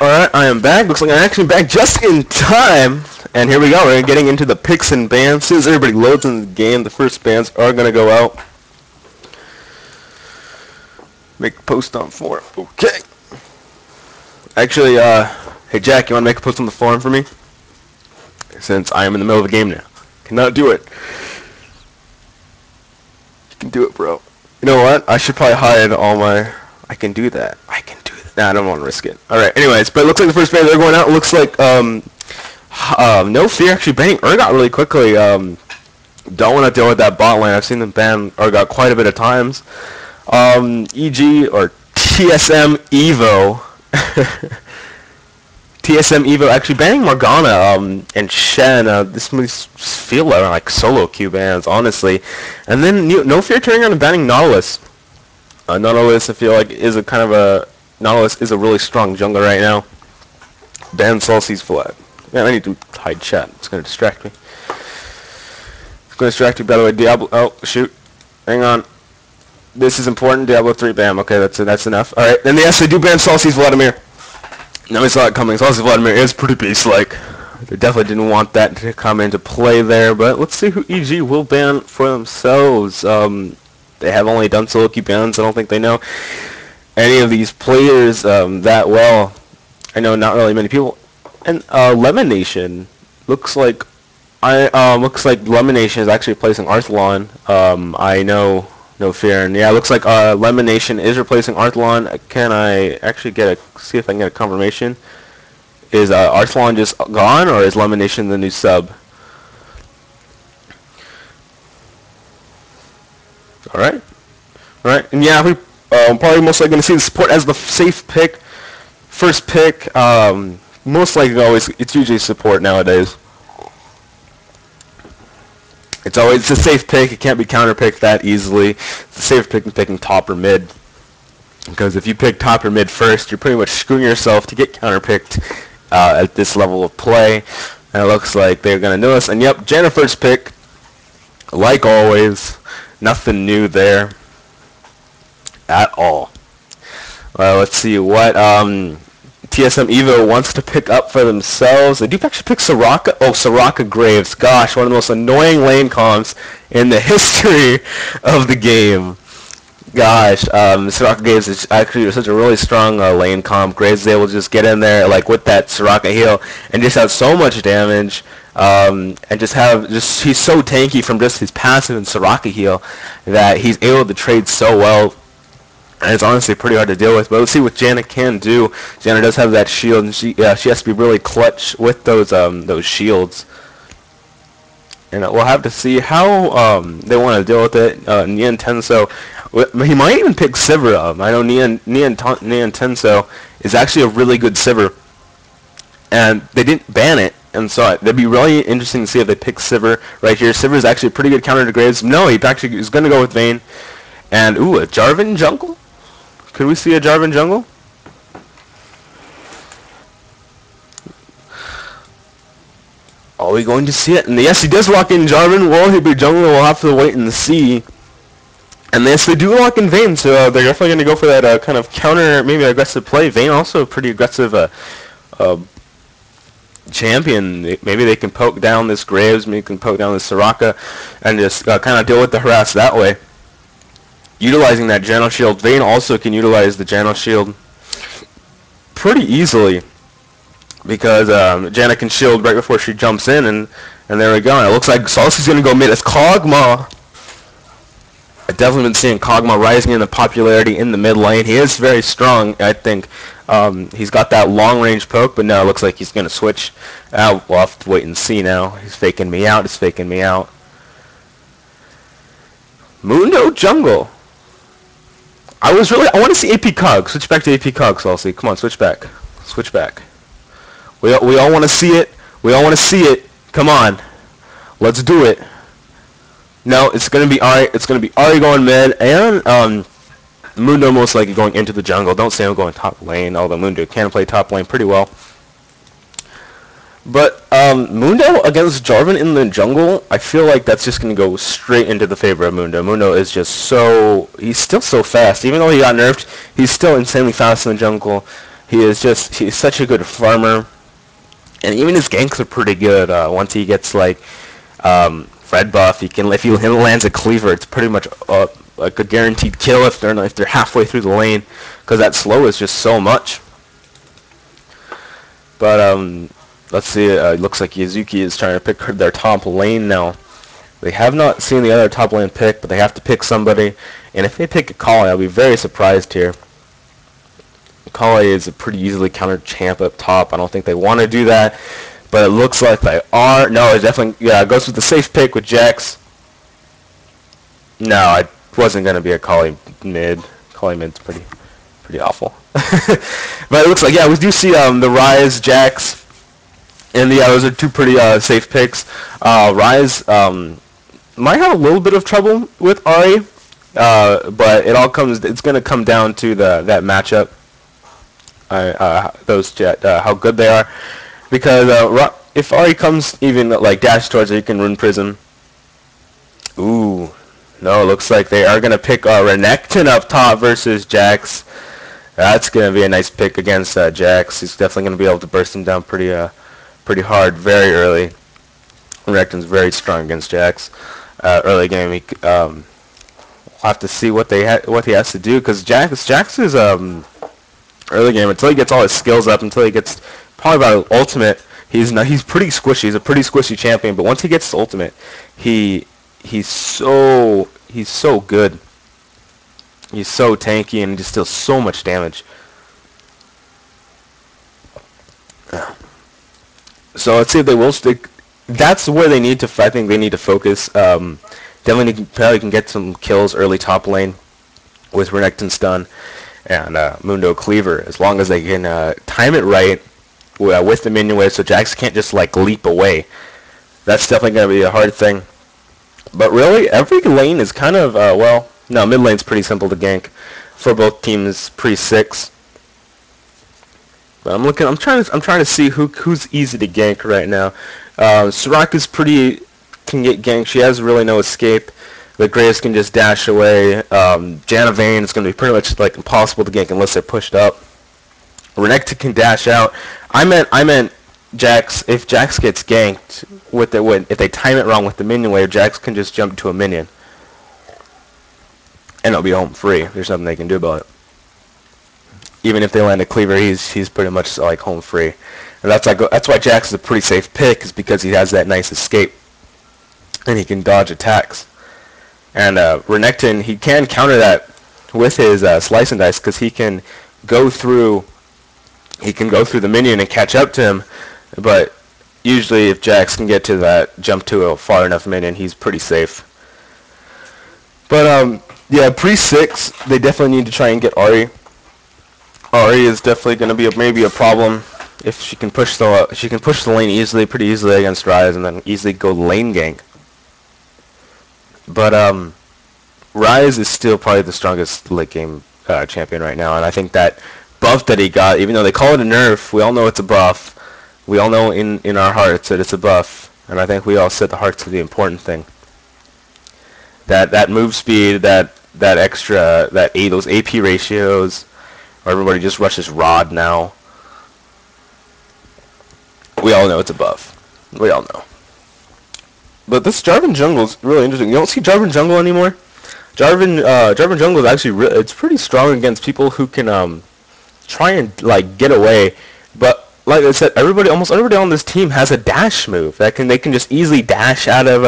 Alright, I am back. Looks like I'm actually back just in time. And here we go. We're getting into the picks and bans. As soon as everybody loads in the game, the first bans are going to go out. Make a post on forum. Okay. Actually, hey Jack, you want to make a post on the forum for me? Since I am in the middle of a game now. Cannot do it. You can do it, bro. You know what? I should probably hide all my... I can do that. I can do that. Nah, I don't want to risk it. Alright, anyways, but it looks like the first ban they're going out. It looks like, nFear actually banning Urgot really quickly. Don't want to deal with that bot lane. I've seen them ban Urgot quite a bit of times. EG, or TSM Evo. TSM Evo actually banning Morgana, and Shen. This must feel like solo queue bans, honestly. And then nFear turning around and banning Nautilus. Nautilus, I feel like, is a kind of a... Nautilus is a really strong jungler right now. Ban Salsy's flag. Man, I need to hide chat. It's going to distract me. It's going to distract me, by the way. Diablo... Oh, shoot. Hang on. This is important. Diablo 3. Bam. Okay, that's enough. Alright, and yes, they do ban Salsy's Vladimir. Now we saw it coming. Salsy's Vladimir is pretty beast-like. They definitely didn't want that to come into play there, but let's see who EG will ban for themselves. They have only done solo queue bans. I don't think they know any of these players that well. I know not really many people. And Lemon Nation looks like Lemon Nation is actually replacing Arthalon. I know nFear, and yeah, it looks like Lemon Nation is replacing Arthalon. Can I actually see if I can get a confirmation? Is Arthalon just gone, or is Lemon Nation the new sub? Alright, and yeah, we probably most likely going to see the support as the safe pick. First pick, most likely it's usually support nowadays. It's a safe pick. It can't be counter-picked that easily. It's a safe pick than picking top or mid. Because if you pick top or mid first, you're pretty much screwing yourself to get counter-picked at this level of play. And it looks like they're going to know us. And yep, Janna first pick, like always. Nothing new there at all. Well, let's see what TSM Evo wants to pick up for themselves. They do actually pick Soraka. Oh, Soraka Graves. Gosh, one of the most annoying lane comps in the history of the game. Gosh, Soraka Graves is actually such a really strong lane comp. Graves is able to just get in there like with that Soraka heal and just have so much damage. And he's so tanky from just his passive and Soraka heal that he's able to trade so well. And it's honestly pretty hard to deal with, but let's see what Janna can do. Janna does have that shield, and she has to be really clutch with those shields. And we'll have to see how they want to deal with it. Nian Tenso, he might even pick Sivir up. I know Nian Tenso is actually a really good Sivir, and they didn't ban it. And so it'd be really interesting to see if they pick Sivir right here. Sivir is actually a pretty good counter to Graves. No, he actually is going to go with Vayne. And ooh, a Jarvan jungle? Could we see a Jarvan jungle? Are we going to see it? And yes, he does lock in Jarvan. Will he be jungle? We'll have to wait and see. And yes, they do lock in Vayne, so they're definitely going to go for that kind of counter, maybe aggressive play. Vayne also a pretty aggressive champion. Maybe they can poke down this Graves, maybe they can poke down this Soraka, and just kind of deal with the harass that way. Utilizing that Janna shield. Vayne also can utilize the Janna shield pretty easily because Janna can shield right before she jumps in, and there we go. And it looks like Salsy's going to go mid as Kog'Maw. I've definitely been seeing Kog'Maw rising in the popularity in the mid lane. He is very strong, I think. He's got that long range poke, but no, it looks like he's going to switch. We'll have to wait and see now. He's faking me out. He's faking me out. Mundo jungle. I want to see AP Cog. Switch back to AP Cog, Salsy. Come on, switch back. Switch back. We all want to see it. We all want to see it. Come on. Let's do it. No, it's going to be Ari. It's going to be Ari going mid, and Mundo most likely going into the jungle. Don't say I'm going top lane, although Mundo can play top lane pretty well. But Mundo against Jarvan in the jungle, I feel like that's just going to go straight into the favor of Mundo. Mundo is just he's still so fast. Even though he got nerfed, he's still insanely fast in the jungle. he's such a good farmer, and even his ganks are pretty good. Once he gets like Fred buff, if he lands a cleaver, it's pretty much like a guaranteed kill if they're halfway through the lane, because that slow is just so much. But let's see. It looks like Yuzuki is trying to pick their top lane now. They have not seen the other top lane pick, but they have to pick somebody. And if they pick Akali, I'll be very surprised here. Akali is a pretty easily countered champ up top. I don't think they want to do that, but it looks like they are. No, it definitely it goes with the safe pick with Jax. No, it wasn't going to be Akali mid. Akali mid's pretty awful. But it looks like, yeah, we do see the Ryze, Jax, and yeah, those are two pretty safe picks. Ryze might have a little bit of trouble with Ahri, but it's going to come down to that matchup. How good they are, because if Ahri comes even like dash towards her, you can rune prism. Ooh, no, it looks like they are gonna pick Renekton up top versus Jax. That's gonna be a nice pick against Jax. He's definitely gonna be able to burst him down pretty hard very early. Renekton's very strong against Jax. Early game, we'll have to see what he has to do, because Jax is early game, until he gets all his skills up, until he gets probably about ultimate, he's pretty squishy. He's a pretty squishy champion, but once he gets his ultimate, he's so good. He's so tanky and just deals so much damage. So let's see if they will stick. That's where they need to. I think they need to focus. Definitely probably can get some kills early top lane with Renekton stun and Mundo Cleaver, as long as they can time it right with the minion wave, so Jax can't just like leap away. That's definitely going to be a hard thing. But really, every lane is kind of well, no, mid lane's pretty simple to gank for both teams pre-6. But I'm trying to see who's easy to gank right now. Soraka's can get ganked. She has really no escape. The Graves can just dash away. Janna Vayne is going to be pretty much like impossible to gank unless they're pushed up. Renekton can dash out. I meant Jax. If Jax gets ganked if they time it wrong with the minion wave, Jax can just jump to a minion, and it'll be home free. There's nothing they can do about it. Even if they land a cleaver, he's pretty much like home free. And that's why Jax is a pretty safe pick, is because he has that nice escape, and he can dodge attacks. And Renekton, he can counter that with his slice and dice, because he can go through the minion and catch up to him. But usually, if Jax can get to that jump to a far enough minion, he's pretty safe. But yeah, pre-6, they definitely need to try and get Ahri. Ahri is definitely going to be maybe a problem if she can push the lane pretty easily against Ryze, and then easily go lane gank. But Ryze is still probably the strongest late game champion right now, and I think that buff that he got, even though they call it a nerf, we all know it's a buff. We all know in our hearts that it's a buff, and I think we all set the hearts to the important thing. That move speed, that extra, those AP ratios, where everybody just rushes Rod now. We all know it's a buff. We all know. But this Jarvan jungle is really interesting. You don't see Jarvan jungle anymore. Jarvan jungle is actually it's pretty strong against people who can try and like get away. But like I said, almost everybody on this team has a dash move they can just easily dash out of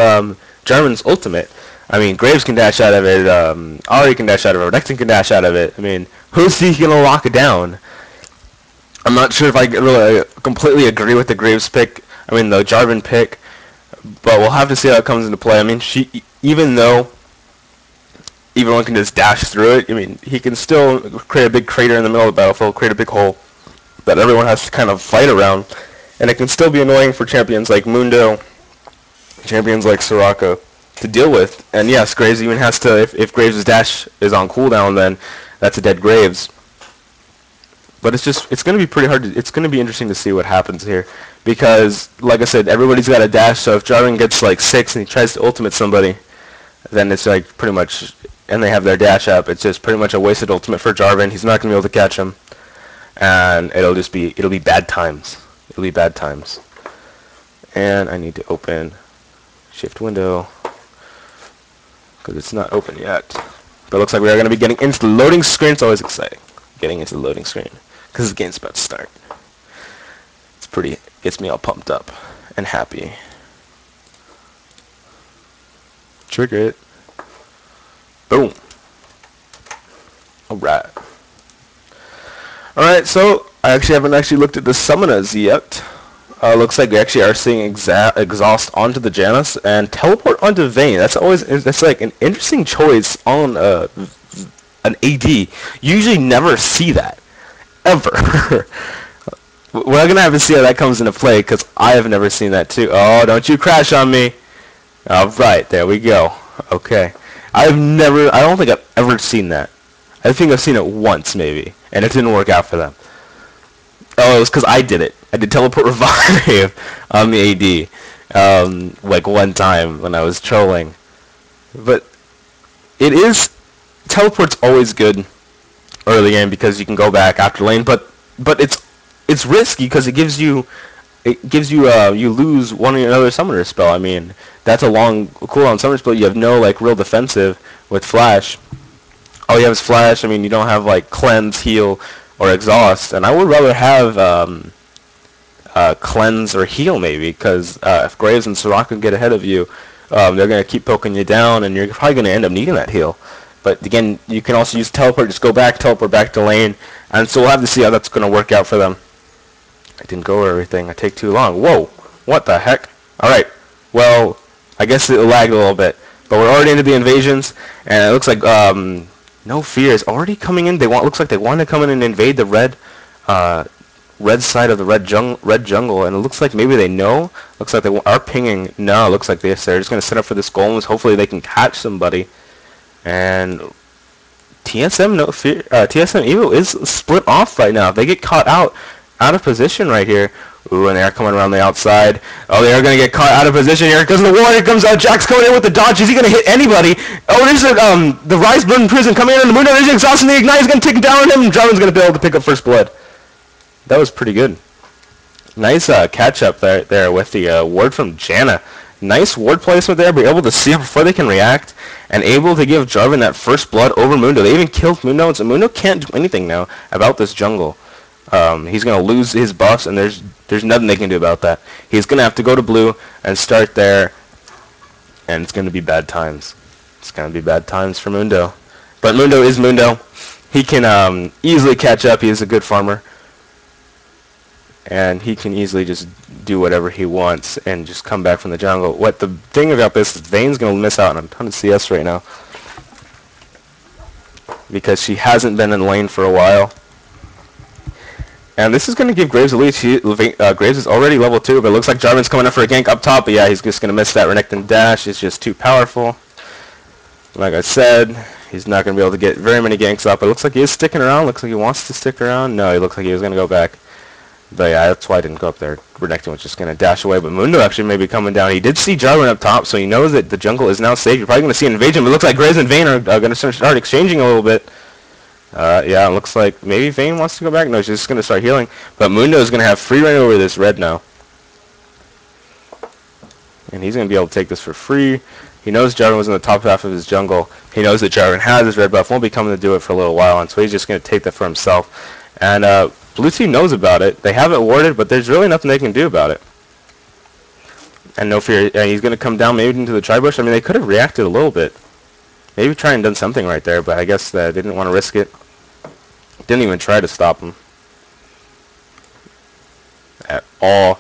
Jarvan's ultimate. I mean, Graves can dash out of it. Ahri can dash out of it. Renekton can dash out of it. I mean, who's he gonna lock it down? I'm not sure if I really completely agree with the Graves pick. I mean, the Jarvan pick. But we'll have to see how it comes into play. I mean, even though one can just dash through it, I mean, he can still create a big crater in the middle of the battlefield, create a big hole that everyone has to kind of fight around. And it can still be annoying for champions like Mundo, champions like Soraka to deal with. And yes, Graves even has to, if Graves' dash is on cooldown, then that's a dead Graves. But it's going to be pretty hard. It's going to be interesting to see what happens here, because, like I said, everybody's got a dash. So if Jarvan gets like 6 and he tries to ultimate somebody, then it's like pretty much, and they have their dash up. It's just pretty much a wasted ultimate for Jarvan. He's not going to be able to catch him. and it'll be bad times. It'll be bad times. And I need to open shift window because it's not open yet. But it looks like we are going to be getting into the loading screen. It's always exciting getting into the loading screen because the game's about to start. It's pretty, gets me all pumped up and happy. Trigger it. Boom. Alright. Alright, so I actually haven't looked at the summoners yet. Looks like we actually are seeing exhaust onto the Janus and teleport onto Vayne. That's like an interesting choice on an AD. You usually never see that ever. We're gonna have to see how that comes into play because I have never seen that too. Oh, don't you crash on me! All right, there we go. Okay, I don't think I've ever seen that. I think I've seen it once maybe, and it didn't work out for them. Oh, it was because I did it. I did teleport revive on the AD, like one time when I was trolling. But teleport's always good early game because you can go back after lane. But it's risky because you lose one or another summoner spell. I mean, that's a long cooldown summoner spell. You have no like real defensive with flash. All you have is flash. I mean, you don't have like cleanse, heal, or exhaust, and I would rather have cleanse or heal maybe, because if Graves and Soraka get ahead of you, they're going to keep poking you down, and you're probably going to end up needing that heal. But again, you can also use teleport, just go back, teleport back to lane, and so we'll have to see how that's going to work out for them. I didn't go over everything, I take too long. Whoa, what the heck? Alright, well, I guess it lagged a little bit, but we're already into the invasions, and it looks like nFear is already coming in. Looks like they want to come in and invade the red side of the red jungle, and it looks like maybe they know. Looks like they are pinging. No, it looks like they're just going to set up for this golems. Hopefully they can catch somebody. And TSM Evo is split off right now. If they get caught out of position right here. Ooh, and they're coming around the outside. Oh, they are going to get caught out of position here because the warrior comes out. Jack's coming in with the dodge. Is he going to hit anybody? Oh, there's the Rise Blood Prison coming in on the moon. There's exhausting the ignite. He's going to take down him. Jarvan's going to be able to pick up first blood. That was pretty good. Nice catch up there with the ward from Janna. Nice ward placement there. Be able to see it before they can react and able to give Jarvan that first blood over Mundo. They even killed Mundo, and so Mundo can't do anything now about this jungle. He's going to lose his buffs, and there's nothing they can do about that. He's going to have to go to blue and start there, and it's going to be bad times. It's going to be bad times for Mundo. But Mundo is Mundo. He can easily catch up. He is a good farmer. And he can easily just do whatever he wants and just come back from the jungle. What the thing about this is Vayne's going to miss out on a ton of CS right now because she hasn't been in lane for a while. And this is going to give Graves a lead. Graves is already level 2, but it looks like Jarvan's coming up for a gank up top. But yeah, he's just going to miss that Renekton dash. It's just too powerful. Like I said, he's not going to be able to get very many ganks up. But it looks like he is sticking around. Looks like he wants to stick around. No, he looks like he was going to go back. But yeah, that's why I didn't go up there. Renekton was just going to dash away. But Mundo actually may be coming down. He did see Jarvan up top, so he knows that the jungle is now safe. You're probably going to see an invasion. But it looks like Graves and Vayne are going to start exchanging a little bit. Yeah, it looks like maybe Vayne wants to go back. No, she's just going to start healing. But Mundo is going to have free reign over this red now. And he's going to be able to take this for free. He knows Jarvan was in the top half of his jungle. He knows that Jarvan has his red buff. Won't be coming to do it for a little while. And so he's just going to take that for himself. And Blue team knows about it. They have it warded, but there's really nothing they can do about it. And nFear, he's going to come down maybe into the tri-bush. I mean, they could have reacted a little bit. Maybe try and done something right there, but I guess they didn't want to risk it. Didn't even try to stop him at all.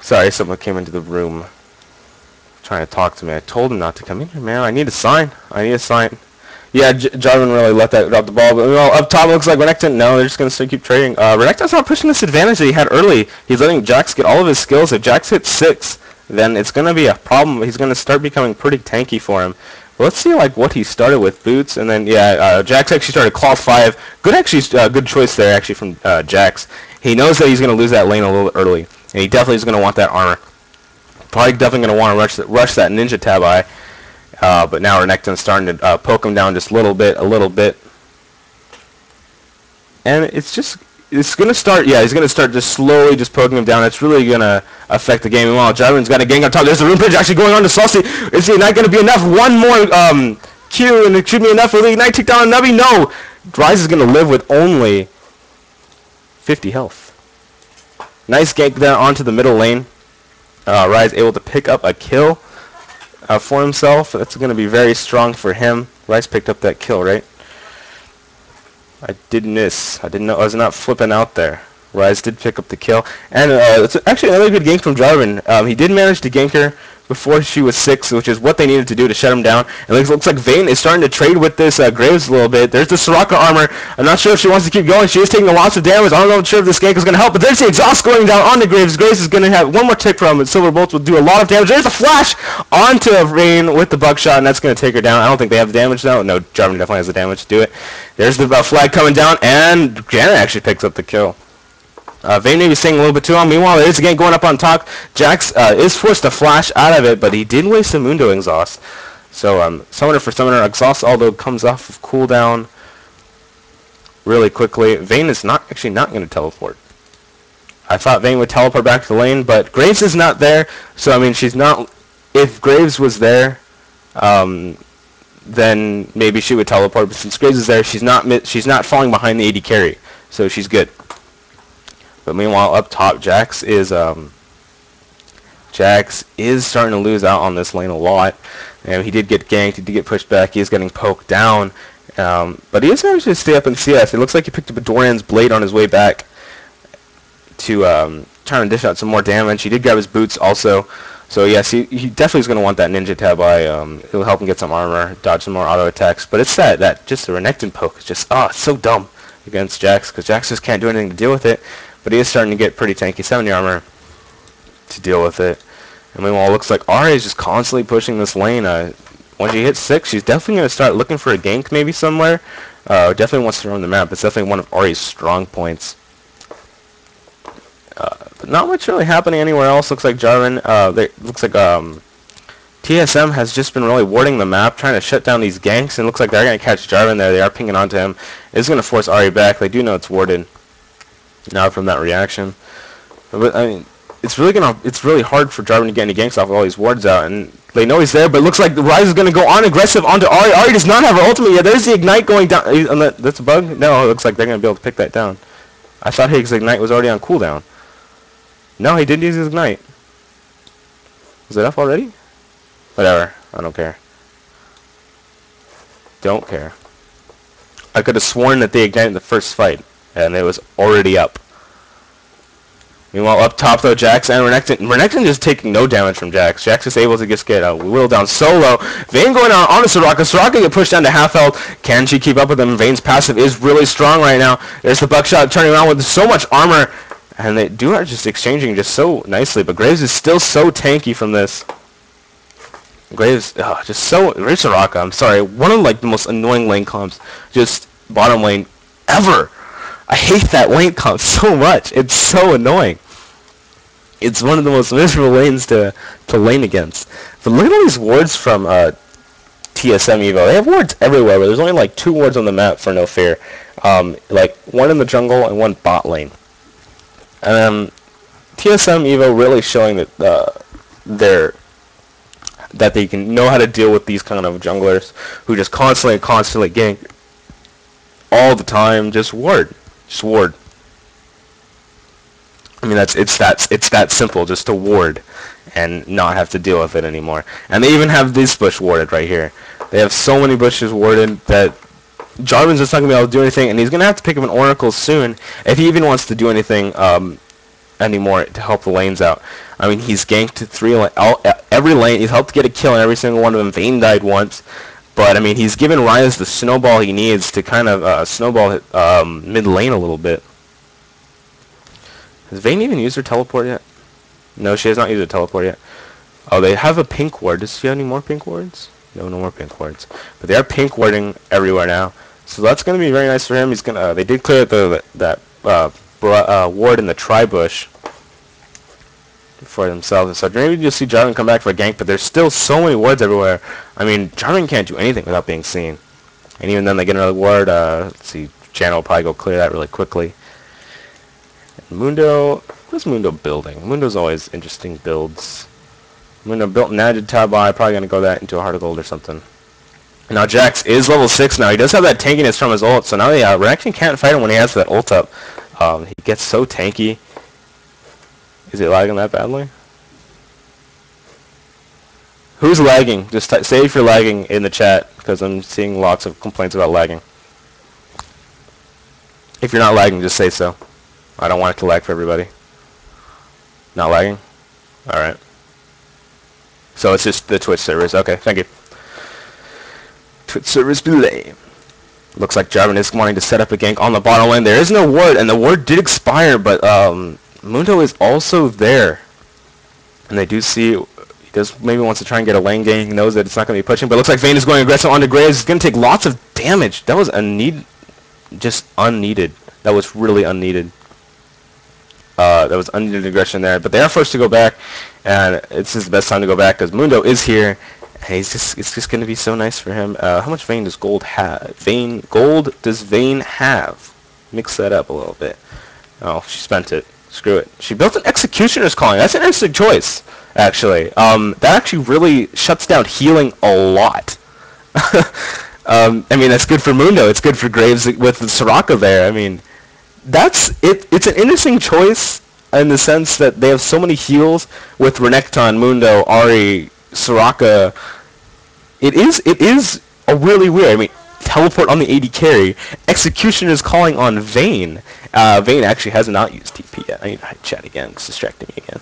Sorry, someone came into the room trying to talk to me. I told him not to come in here, man. I need a sign. I need a sign. Yeah, Jarvan really let that drop the ball. But up top looks like Renekton. No, they're just going to keep trading. Renekton's not pushing this advantage that he had early. He's letting Jax get all of his skills. If Jax hits 6, then it's going to be a problem. He's going to start becoming pretty tanky for him. But let's see like what he started with boots, and then yeah, Jax actually started claw 5. Good choice there actually from Jax. He knows that he's going to lose that lane a little early, and he definitely is going to want that armor. Probably definitely going to want to rush that ninja tab eye. But now Renekton's starting to poke him down just a little bit. And it's gonna start. Yeah, he's gonna start just slowly just poking him down. It's really gonna affect the game. Meanwhile, Jarvan's got a gang up top. There's a rune bridge actually going on to Saucy. Is the Ignite gonna be enough? One more Q, and it should be enough for the Ignite. Take down Nubby. No, Rise is gonna live with only 50 health. Nice gank there onto the middle lane. Rise able to pick up a kill for himself. That's gonna be very strong for him. Rise picked up that kill, right? I did miss. I didn't know. I was not flipping out there. Rise did pick up the kill, and it's actually another good gank from Jarvan. He did manage to gank her before she was 6, which is what they needed to do to shut him down. And it looks like Vayne is starting to trade with this Graves a little bit. There's the Soraka armor. I'm not sure if she wants to keep going. She is taking lots of damage. I don't know sure if this gank is going to help, but there's the exhaust going down onto Graves. Graves is going to have one more tick from it. Silver Bolts will do a lot of damage. There's a flash onto Vayne with the buckshot, and that's going to take her down. I don't think they have the damage now. No, Jarvan definitely has the damage to do it. There's the flag coming down, and Janet actually picks up the kill. Vayne may be staying a little bit too long. Meanwhile, there is a gank going up on top. Jax is forced to flash out of it, but he did waste a Mundo exhaust. So Summoner for Summoner. Exhaust, although comes off of cooldown really quickly. Vayne is actually not going to teleport. I thought Vayne would teleport back to the lane, but Graves is not there. So I mean, she's not. If Graves was there, then maybe she would teleport. But since Graves is there, she's not falling behind the AD carry, so she's good. But meanwhile, up top, Jax is starting to lose out on this lane a lot. And he did get ganked. He did get pushed back. He is getting poked down. But he is actually stay up in CS. It looks like he picked up a Doran's blade on his way back to try and dish out some more damage. He did grab his boots also. So yes, he definitely is going to want that ninja tab eye. It'll help him get some armor, dodge some more auto attacks. But it's that just the Renekton poke is just it's so dumb against Jax, because Jax just can't do anything to deal with it. But he is starting to get pretty tanky. 70 armor to deal with it. And meanwhile, it looks like Ahri is just constantly pushing this lane. When she hits 6, she's definitely going to start looking for a gank maybe somewhere. Definitely wants to roam the map. It's definitely one of Ahri's strong points. But not much really happening anywhere else. Looks like Jarvan. Looks like TSM has just been really warding the map, trying to shut down these ganks. And it looks like they're going to catch Jarvan there. They are pinging onto him. It's going to force Ahri back. They do know it's warded now from that reaction. But I mean, it's really hard for Jarvan to get any ganks off with all these wards out, and they know he's there. But it looks like the Rise is going to go on aggressive onto Ahri. Ahri does not have her ultimate yet. There's the Ignite going down. That's a bug? No, it looks like they're going to be able to pick that down. I thought his Ignite was already on cooldown. No, he didn't use his Ignite. Was it up already? Whatever. I don't care. Don't care. I could have sworn that they ignited the first fight, and it was already up. Meanwhile, up top though, Jax and Renekton just taking no damage from Jax. Jax is able to just get a wheel down solo. Vayne going on onto Soraka. Soraka get pushed down to half health. Can she keep up with him? Vayne's passive is really strong right now. There's the buckshot turning around with so much armor. And they are just exchanging just so nicely. But Graves is still so tanky from this. Graves, just so... Graves Soraka, I'm sorry. One of like the most annoying lane comps. Just bottom lane ever. I hate that lane comp so much. It's so annoying. It's one of the most miserable lanes to lane against. But look at all these wards from TSM Evo. They have wards everywhere, but there's only like 2 wards on the map for nFear. Like one in the jungle and one bot lane. And TSM Evo really showing that that they can know how to deal with these kind of junglers who just constantly gank all the time. Just ward. I mean, it's that simple, just to ward and not have to deal with it anymore. And they even have this bush warded right here. They have so many bushes warded that Jarvan's just not going to be able to do anything, and he's going to have to pick up an Oracle soon if he even wants to do anything anymore to help the lanes out. I mean, he's ganked every lane. He's helped get a kill in every single one of them. Vayne died once. But, I mean, he's given Ryze the snowball he needs to kind of snowball mid lane a little bit. Has Vayne even used her teleport yet? No, she has not used her teleport yet. Oh, they have a pink ward. Does she have any more pink wards? No more pink wards. But they are pink warding everywhere now. So that's going to be very nice for him. He's gonna. They did clear that ward in the tri-bush for themselves. So maybe you'll see Jarvan come back for a gank, but there's still so many wards everywhere. I mean, Jarvan can't do anything without being seen. And even then, they get another ward. Let's see, Janna will probably go clear that really quickly. And Mundo, what is Mundo building? Mundo's always interesting builds. Mundo built an added tab by, probably going to go that into a Heart of Gold or something. Now Jax is level 6 now. He does have that tankiness from his ult, so now Renekton can't fight him when he has that ult up. He gets so tanky. Is he lagging that badly? Who's lagging? Just say if you're lagging in the chat, because I'm seeing lots of complaints about lagging. If you're not lagging, just say so. I don't want it to lag for everybody. Not lagging? Alright. So it's just the Twitch servers. Okay, thank you. Twitch servers delay. Looks like Jarvan is wanting to set up a gank on the bottom lane. There is no ward, and the ward did expire, but Mundo is also there. And they do see, he does maybe wants to try and get a lane gank. He knows that it's not going to be pushing, but it looks like Vayne is going aggressive onto Graves. He's going to take lots of damage. That was just unneeded. That was really unneeded. That was unneeded aggression there, but they are forced to go back, and it's his best time to go back because Mundo is here. And it's just going to be so nice for him. How much Vayne does Gold have? Gold does Vayne have? Mix that up a little bit. Oh, she spent it. Screw it. She built an Executioner's Calling. That's an interesting choice, actually. That actually really shuts down healing a lot. I mean, that's good for Mundo. It's good for Graves with the Soraka there. I mean, that's it. It's an interesting choice in the sense that they have so many heals with Renekton, Mundo, Ahri, Soraka. It is a really weird. I mean, teleport on the AD carry. Execution is calling on Vayne. Vayne actually has not used TP yet. I need to chat again. It's distracting me again.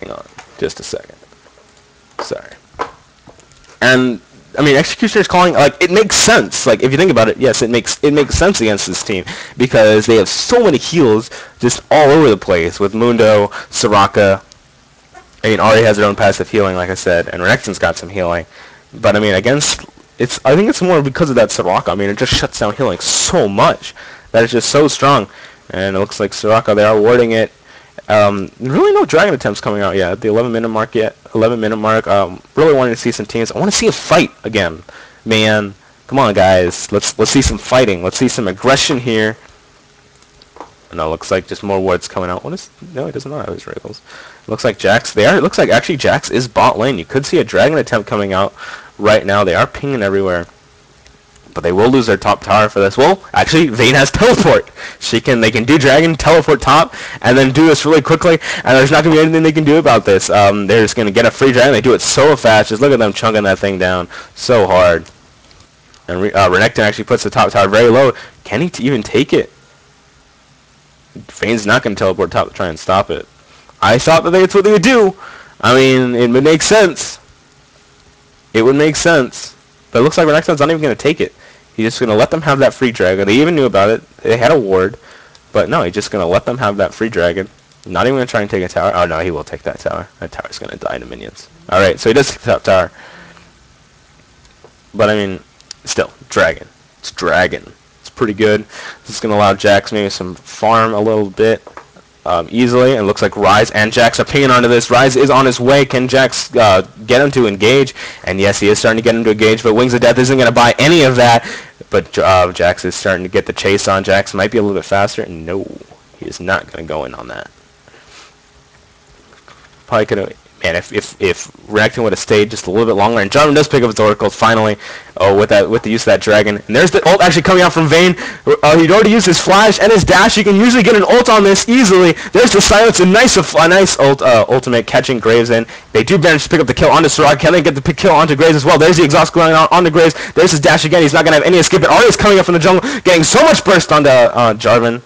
Hang on, just a second. Sorry. And I mean, Executioner is calling, like, it makes sense. Like, if you think about it, yes, it makes sense against this team because they have so many heals just all over the place with Mundo, Soraka. I mean, Ahri has her own passive healing, like I said, and Renekton's got some healing. But I mean, I think it's more because of that Soraka. I mean, it just shuts down healing so much that it's just so strong. And it looks like Soraka, they are warding it. Really no dragon attempts coming out yet at the 11-minute mark yet. 11-minute mark. Really wanting to see some teams. I want to see a fight again, man. Come on, guys. Let's see some fighting. Let's see some aggression here. No, looks like just more wards coming out. What is? No, he doesn't know how his wriggles. Looks like Jax. It looks like actually Jax is bot lane. You could see a dragon attempt coming out right now. They are pinging everywhere. But they will lose their top tower for this. Well, actually, Vayne has teleport. They can do dragon, teleport top, and then do this really quickly. And there's not going to be anything they can do about this. They're just going to get a free dragon. They do it so fast. Just look at them chunking that thing down so hard. And Renekton actually puts the top tower very low. Can he even take it? Vayne's not going to teleport top to try and stop it. I thought that that's what they would do. I mean, it would make sense. It would make sense. But it looks like Renekton's not even going to take it. He's just going to let them have that free dragon. They even knew about it. They had a ward. But no, he's just going to let them have that free dragon. Not even going to try and take a tower. Oh, no, he will take that tower. That tower's going to die to minions. Alright, so he does take the top tower. But, I mean, still, dragon. It's dragon. It's pretty good. This is going to allow Jax maybe some farm a little bit easily. And it looks like Ryze and Jax are pinging onto this. Ryze is on his way. Can Jax get him to engage? And yes, he is starting to get him to engage, but Wings of Death isn't going to buy any of that. But Jax is starting to get the chase on. Jax might be a little bit faster. No, he is not going to go in on that. Probably could have... Man, if Renekton would have stayed just a little bit longer, and Jarvan does pick up his oracles finally, with the use of that dragon. And there's the ult actually coming out from Vayne. He'd already used his flash and his dash. You can usually get an ult on this easily. There's the silence, a nice ultimate catching Graves in. They do manage to pick up the kill onto Soraka. Can they get the kill onto Graves as well? There's the exhaust going on onto Graves. There's his dash again. He's not gonna have any escape. But Ahri is coming up from the jungle, getting so much burst onto Jarvan.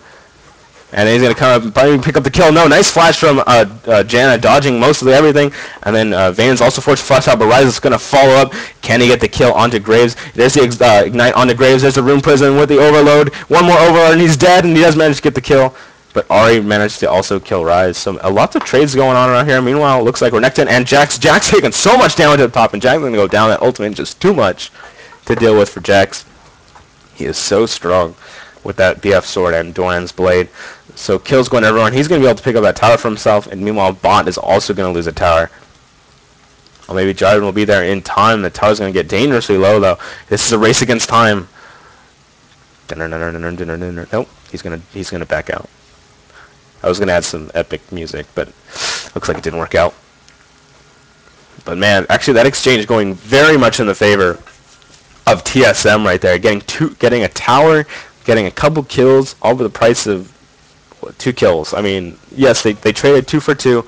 And then he's going to come up and pick up the kill. No, nice flash from Janna, dodging mostly everything. And then Vayne's also forced to flash out, but Ryze is going to follow up. Can he get the kill onto Graves? There's the Ignite onto Graves. There's the Rune Prison with the Overload. One more Overload, and he's dead, and he does manage to get the kill. But Ahri managed to also kill Ryze. So lots of trades going on around here. Meanwhile, it looks like Renekton and Jax taking so much damage at the top, and Jax is going to go down. That ultimate just too much to deal with for Jax. He is so strong with that BF sword and Doran's blade. So kills going to everyone. He's going to be able to pick up that tower for himself, and meanwhile Bot is also going to lose a tower. Or maybe Jarvan will be there in time. The tower's going to get dangerously low, though. This is a race against time. Nope, he's gonna back out. I was gonna add some epic music, but looks like it didn't work out. But man, actually that exchange going very much in the favor of TSM right there. Getting a tower, getting a couple kills, all for the price of 2 kills. I mean, yes, they traded 2 for 2,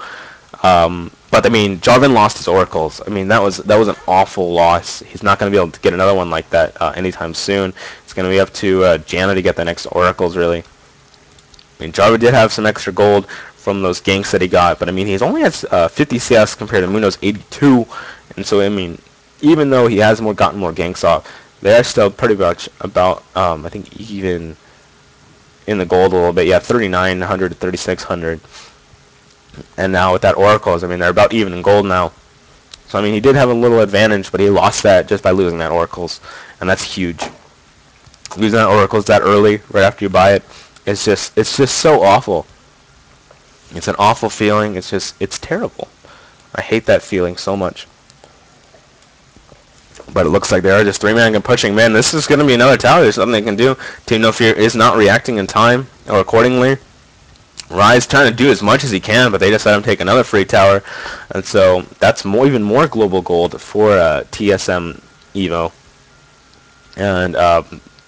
but I mean, Jarvan lost his oracles. I mean, that was an awful loss. He's not going to be able to get another one like that anytime soon. It's going to be up to Janna to get the next oracles, really. I mean, Jarvan did have some extra gold from those ganks that he got, but I mean, he's only has 50 CS compared to Mundo's 82, and so I mean, even though he has gotten more ganks off, they are still pretty much about I think even in the gold a little bit. Yeah, 3,900 to 3,600, and now with that oracles, I mean, they're about even in gold now. So I mean, he did have a little advantage, but he lost that just by losing that oracles, and that's huge. Losing that oracles that early, right after you buy it, it's just so awful. It's an awful feeling. It's terrible. I hate that feeling so much. But it looks like they are just 3-man and pushing. Man, this is going to be another tower. There's something they can do. Team nFear is not reacting in time or accordingly. Rise trying to do as much as he can, but they just let him take another free tower. And so that's even more global gold for TSM Evo. And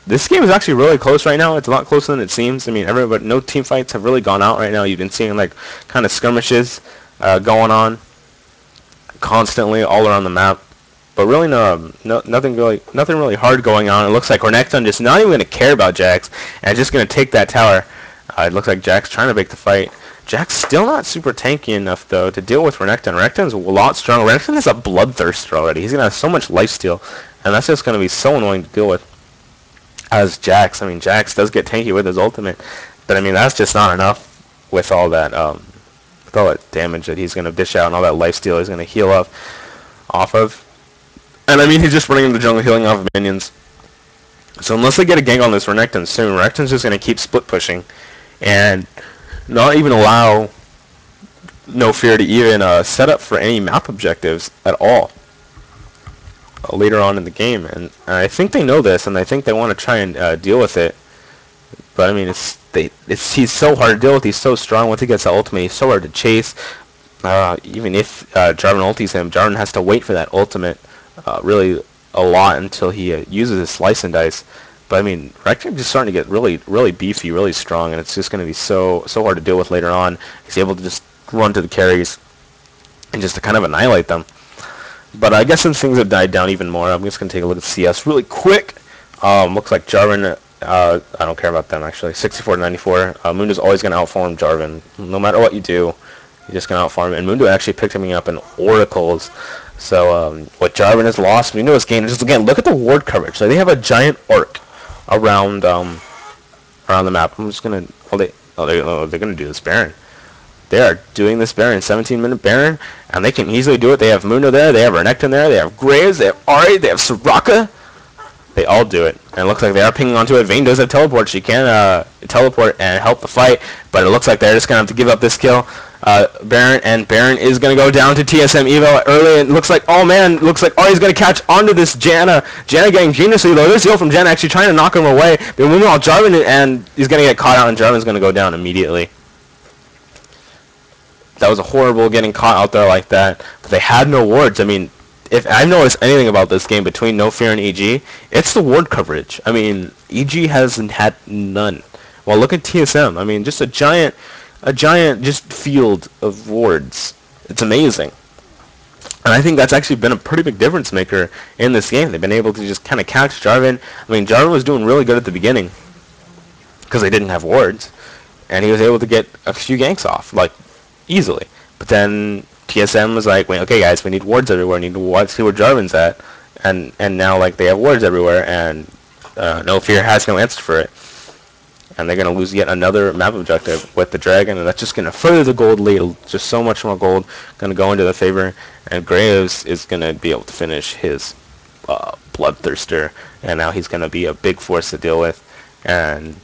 this game is actually really close right now. It's a lot closer than it seems. I mean, no team fights have really gone out right now. You've been seeing like kind of skirmishes going on constantly all around the map, but really nothing really hard going on. It looks like Renekton just not even going to care about Jax and just going to take that tower. It looks like Jax trying to make the fight. Jax still not super tanky enough though to deal with Renekton. Renekton's a lot stronger. Renekton is a bloodthirster already. He's going to have so much lifesteal, and that's just going to be so annoying to deal with. As Jax, I mean, Jax does get tanky with his ultimate, but I mean, that's just not enough with all that damage that he's going to dish out and all that lifesteal he's going to heal up off of. And I mean, he's just running in the jungle healing off of minions. So unless they get a gank on this Renekton soon, Renekton's just going to keep split pushing and not even allow nFear to even set up for any map objectives at all later on in the game, and I think they know this, and I think they want to try and deal with it. But I mean, he's so hard to deal with. He's so strong. Once he gets the ultimate, he's so hard to chase. Even if Jarvan ultis him, Jarvan has to wait for that ultimate really a lot until he uses his slice and dice. But I mean, Renekton just starting to get really beefy, really strong, and it's just going to be so hard to deal with later on. He's able to just run to the carries and just to kind of annihilate them. But I guess since things have died down even more, I'm just going to take a look at CS really quick. Looks like Jarvan, I don't care about them actually, 64 to 94. Mundo's always going to outfarm Jarvan. No matter what you do, you're just going to outfarm him. And Mundo actually picked him up in oracles. So what Jarvan has lost, Mundo has gained. Just again, look at the ward coverage. So they have a giant arc around the map. I'm just going to, they're going to do this Baron. They are doing this Baron, 17-minute Baron, and they can easily do it. They have Mundo there, they have Renekton there, they have Graves, they have Ahri, they have Soraka. They all do it, and it looks like they are pinging onto it. Vayne does have teleport. She can teleport and help the fight, but it looks like they're just going to have to give up this kill. Baron is going to go down to TSM Evo early, and looks like, oh man, looks like Ahri's going to catch onto this Janna. Janna getting geniusly low. There's heal from Janna actually trying to knock him away. They're moving all Jarvan, and he's going to get caught out, and Jarvan's going to go down immediately. That was a horrible getting caught out there like that. But they had no wards. I mean, if I've noticed anything about this game between nFear and EG, it's the ward coverage. I mean, EG hasn't had none. Well, look at TSM. I mean, just a giant just field of wards. It's amazing. And I think that's actually been a pretty big difference maker in this game. They've been able to just kind of catch Jarvan. I mean, Jarvan was doing really good at the beginning because they didn't have wards. And he was able to get a few ganks off, like, easily. But then TSM was like, wait, okay guys, we need wards everywhere. We need to see where Jarvan's at. And now like they have wards everywhere, and nFear has no answer for it. And they're going to lose yet another map objective with the dragon, and that's just going to further the gold lead. Just so much more gold going to go into the favor, and Graves is going to be able to finish his bloodthirster, and now he's going to be a big force to deal with, and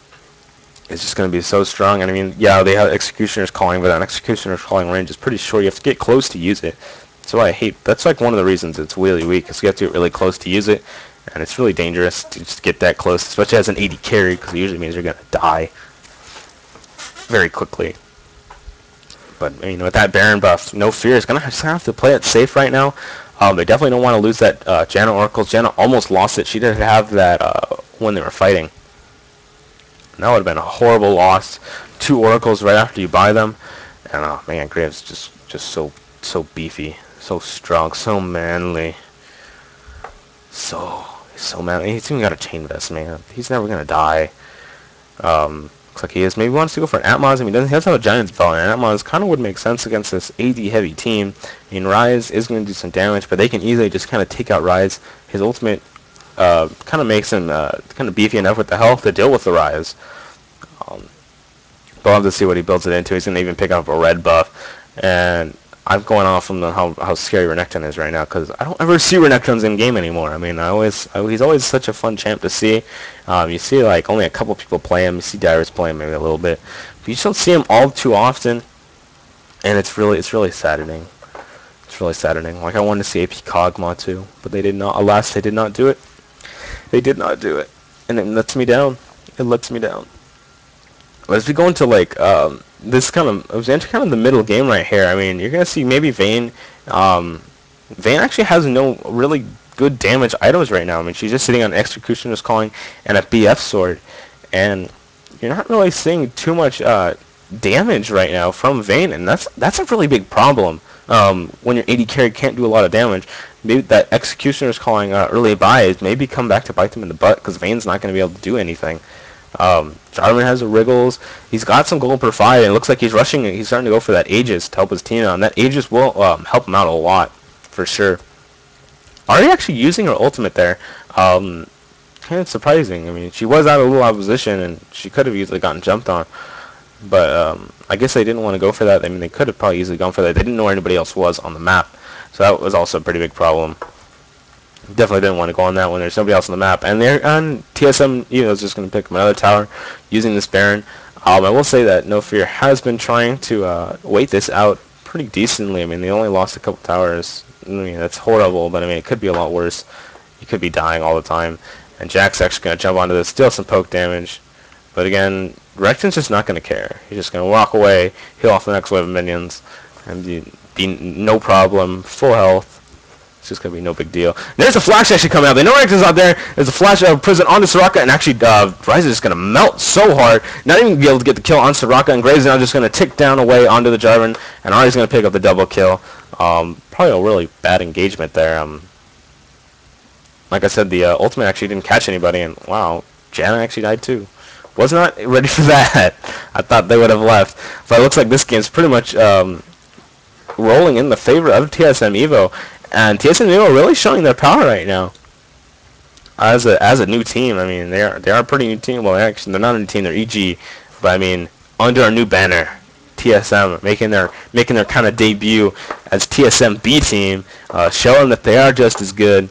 it's just going to be so strong. And I mean, yeah, they have Executioner's Calling, but an Executioner's Calling range is pretty short. You have to get close to use it. That's why I hate. That's like one of the reasons it's really weak, is you have to get really close to use it. and it's really dangerous to just get that close, especially as an AD carry, because it usually means you're going to die very quickly. But you know, with that Baron buff, nFear is going to have to play it safe right now. They definitely don't want to lose that Janna Oracle. Janna almost lost it. She didn't have that when they were fighting. And that would have been a horrible loss. 2 Oracles right after you buy them. And oh man, Graves just so beefy, so strong, so manly. So manly. He's even got a chain vest, man. He's never going to die. Looks like he is. Maybe he wants to go for an Atmos. I mean, he does have a Giant's Belt, and Atmos kind of would make sense against this AD-heavy team. I mean, Ryze is going to do some damage, but they can easily just kind of take out Ryze. His ultimate kind of makes him kind of beefy enough with the health to deal with the Ryze. But I'll have to see what he builds it into. He's going to even pick up a red buff. And I'm going off from how scary Renekton is right now, because I don't ever see Renekton's in game anymore. I mean, he's always such a fun champ to see. You see like only a couple people play him. You see Darius play him maybe a little bit, but you just don't see him all too often, and it's really saddening. It's really saddening. Like I wanted to see AP Kog'Maw too, but they did not. Alas, they did not do it. They did not do it, and it lets me down. It lets me down. But as we go into like this kind of the middle game right here. I mean, you're gonna see maybe Vayne. Vayne actually has no really good damage items right now. I mean, she's just sitting on Executioner's Calling and a BF sword, and you're not really seeing too much damage right now from Vayne, and that's a really big problem. When your AD carry can't do a lot of damage, maybe that Executioner's Calling early buys maybe come back to bite them in the butt, because Vayne's not going to be able to do anything. Jarvan has the Wriggles. He's got some gold per fight, and it looks like he's rushing. He's starting to go for that Aegis to help his team out, and that Aegis will help him out a lot, for sure. Ahri actually using her ultimate there. Kind of surprising. I mean, she was out of a little opposition, and she could have easily gotten jumped on. But I guess they didn't want to go for that. I mean, they could have probably easily gone for that. They didn't know where anybody else was on the map, so that was also a pretty big problem. Definitely didn't want to go on that when there's nobody else on the map. And they're on TSM Evo is just going to pick up another tower using this Baron. I will say that nFear has been trying to wait this out pretty decently. I mean, they only lost a couple towers. I mean, that's horrible, but I mean, it could be a lot worse. You could be dying all the time. And Jack's actually going to jump onto this, steal some poke damage. But again, Renekton's just not going to care. He's just going to walk away, heal off the next wave of minions, and be no problem, full health. It's just going to be no big deal. There's a flash actually coming out. They know Renekton's out there. There's a flash prison onto Soraka, and actually Ryze is just going to melt so hard, not even be able to get the kill on Soraka, and Graves now just going to tick down away onto the Jarvan, and Ahri's going to pick up the double kill. Probably a really bad engagement there. Like I said, the ultimate actually didn't catch anybody, and wow, Janna actually died too. Was not ready for that. I thought they would have left. But it looks like this game's pretty much rolling in the favor of TSM Evo. And TSM Evo really showing their power right now as a new team. I mean, they are a pretty new team. Well, actually, they're not a new team. They're EG, but I mean, under a new banner, TSM making their kind of debut as TSM B team, showing that they are just as good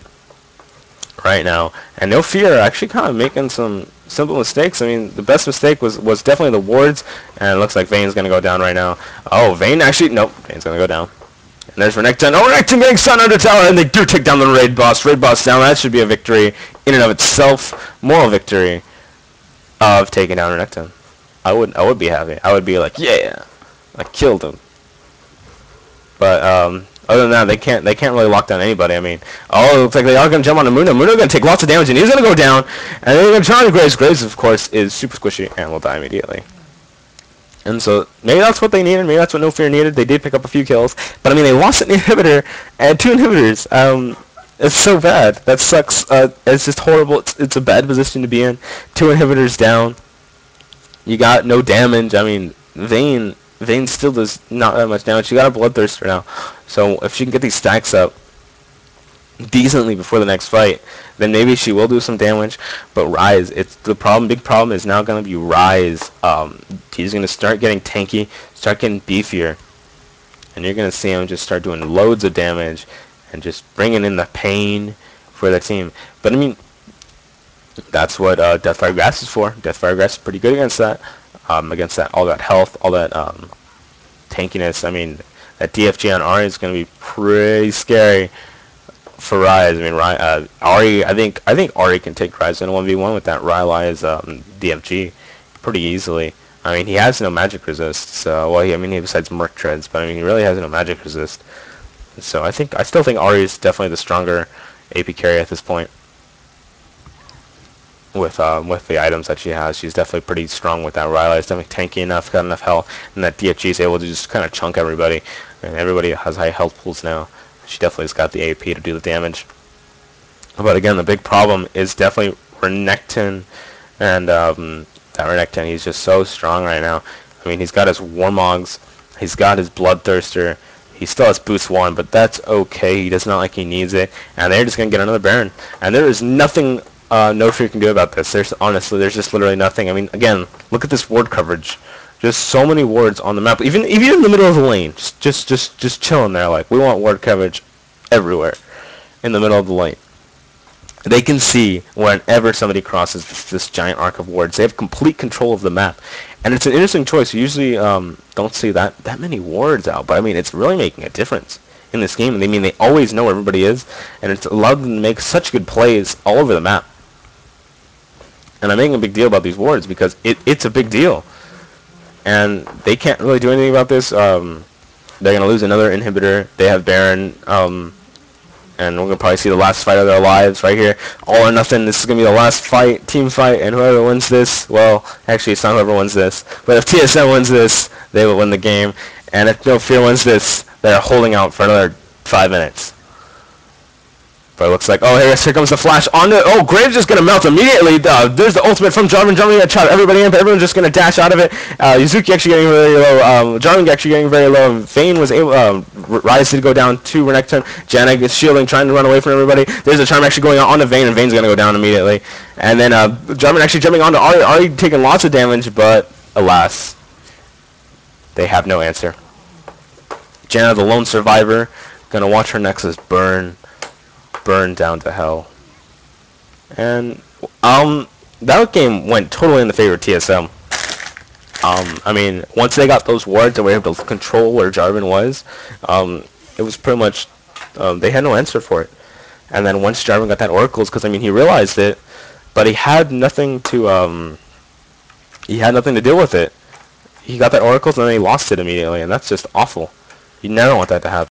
right now. And nFear actually kind of making some simple mistakes. I mean, the best mistake was definitely the wards, and it looks like Vayne's gonna go down right now. Oh, Vayne actually nope, Vayne's gonna go down. And there's Renekton. Oh, Renekton getting stunned under tower, and they do take down the raid boss. Raid boss down. That should be a victory in and of itself. Moral victory of taking down Renekton. I would be happy. I would be like, yeah, I killed him. But other than that, they can't really lock down anybody. I mean, oh, it looks like they are gonna jump on Muno. Muno gonna take lots of damage, and he's gonna go down. And they're gonna try on Graves. Graves, of course, is super squishy and will die immediately. And so maybe that's what they needed. Maybe that's what nFear needed. They did pick up a few kills, but I mean, they lost an inhibitor and 2 inhibitors. It's so bad. That sucks. It's just horrible. It's a bad position to be in. 2 inhibitors down. You got no damage. I mean, Vayne still does not that much damage. She got a Bloodthirster now, so if she can get these stacks up decently before the next fight, then maybe she will do some damage. But Ryze, it's the problem. Big problem is now going to be Ryze. He's going to start getting tanky, start getting beefier, and you're going to see him just start doing loads of damage and just bringing in the pain for the team. But I mean, that's what Deathfire Grass is for. Deathfire Grass is pretty good against that. All that health, all that tankiness. I mean, that DFG on Ahri is going to be pretty scary. for Rise, I mean, Ari, I think Ari can take Rise in a 1v1 with that Rylai's DFG pretty easily. I mean, he has no magic resist, so, well, I mean, besides Merc Treads, but I mean, he really has no magic resist. So I still think Ari is definitely the stronger AP carry at this point. With the items that she has, she's definitely pretty strong with that. Rylai is definitely tanky enough, got enough health, and that DFG is able to just kind of chunk everybody. And everybody has high health pools now. She definitely has got the AP to do the damage. But again, the big problem is definitely Renekton, and that Renekton, he's just so strong right now. I mean, he's got his Warmogs, he's got his Bloodthirster, he still has boost 1, but that's okay. He does not like he needs it, and they're just gonna get another Baron. And there is nothing nFear can do about this. There's just literally nothing. I mean, again, look at this ward coverage. Just so many wards on the map. Even in the middle of the lane, just chilling there. Like, we want ward coverage everywhere in the middle of the lane. They can see whenever somebody crosses this giant arc of wards. They have complete control of the map, and it's an interesting choice. You usually don't see that many wards out, but I mean, it's really making a difference in this game. And I mean, they always know where everybody is, and it's allowed them to make such good plays all over the map. And I'm making a big deal about these wards because it's a big deal. And they can't really do anything about this. They're going to lose another inhibitor. They have Baron. And we're going to probably see the last fight of their lives right here. All or nothing. This is going to be the last fight, team fight. And whoever wins this, well, actually, it's not whoever wins this. But if TSM wins this, they will win the game. And if nFear wins this, they're holding out for another 5 minutes. But it looks like, oh, here comes the flash onto, oh, Graves just going to melt immediately. There's the ultimate from Jarvan. Jarvan going to trap everybody in, but everyone's just going to dash out of it. Yuzuki actually getting very low. Jarvan actually getting very low. Vayne was able, Rise did go down to Renekton. Janek is shielding, trying to run away from everybody. There's a charm actually going on to Vayne, and Vayne's going to go down immediately. And then Jarvan actually jumping onto Ari. Ari taking lots of damage, but alas, they have no answer. Janna, the lone survivor, going to watch her Nexus burn down to hell. And that game went totally in the favor of TSM. I mean, once they got those wards and were able to control where Jarvan was, it was pretty much they had no answer for it. And then once Jarvan got that oracles, because I mean, he realized it, but he had nothing to deal with it. He got that oracles and then he lost it immediately, and that's just awful. You never want that to happen.